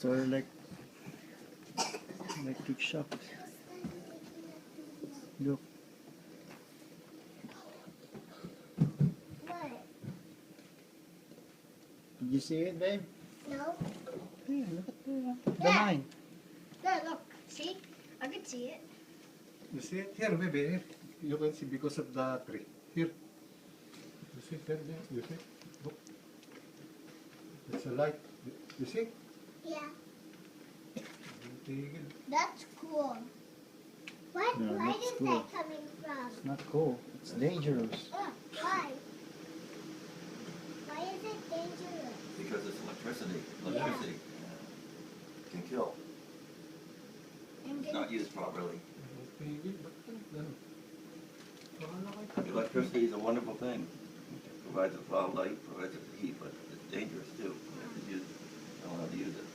So like electric shock. Look. What? Did you see it, babe? No. Yeah, look at the Yeah. line. There, look. See? I can see it. You see it? Here, maybe. Here. You can see because of the tree. Here. You see? There, there. You see? Look. It's a light. You see? Yeah. Tigil. That's cool. What No, light that's is cool. that coming from? It's not cool. It's dangerous. Why? Why is it dangerous? Because it's electricity. Electricity can kill. And It's not used properly. Tigil. Ba't ganun? Paano kayo? Electricity is a wonderful thing. It provides us a lot of light, provides us heat, but it's dangerous too. We have to use it. Don't know how to use it.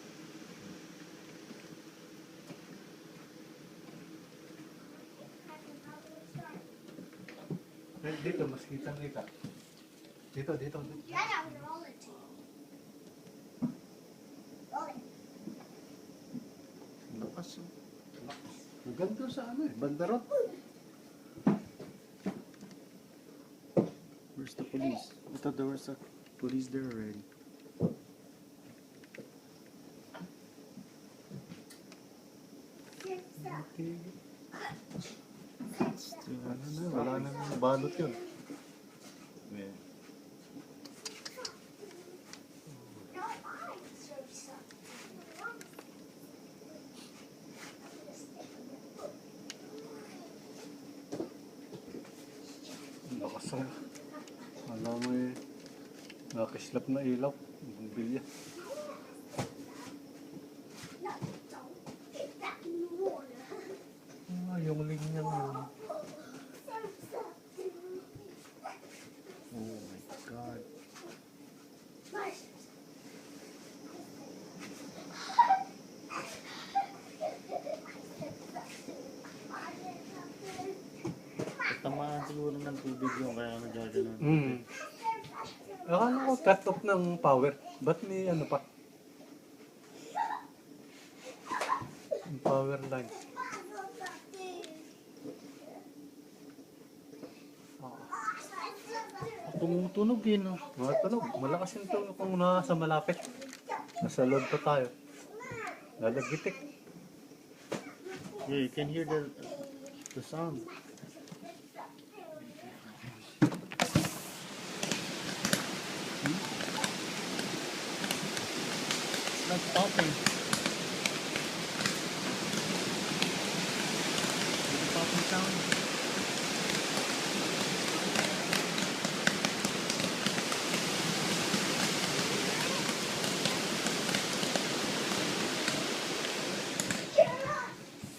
Dito, mas kitang-kita. Dito, dito. Yeah, now roll it. Roll it. Lakas. Oh. Maganda sa ano eh. Bandarot. Where's the police? I thought there was a police there already. Tigil. Still, I don't know. Wala nang balot yun. Yeah. No, I serve something. Lakas na. Alam mo eh. Nakislap na ilaw. Bilya. No, don't get that in the water. Yung linya mo. Serve something. Oh my God. Tamaan siguro ng tubig yung kaya nagaganon. Akala ko cut off ng power. Ba't may ano pa? Yung power line. Tumutunog yun, no? Mga tunog. Malakas yung tunog kung nasa malapit. Nasa loob pa tayo. Lalagitik. Yeah, you can hear the sound. It's like popping. The popping sound.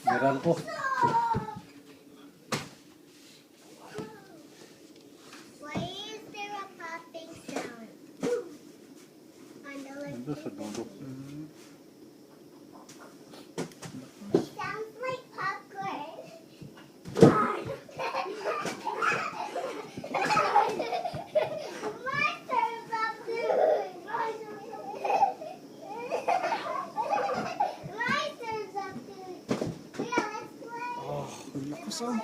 Meron ko. Why is there a popping sound? On the left. Nandun sa dulo. Sounds like popcorn. My turn, popcorn. My turn, popcorn. Yeah, let's play. Oh, lakas, oh.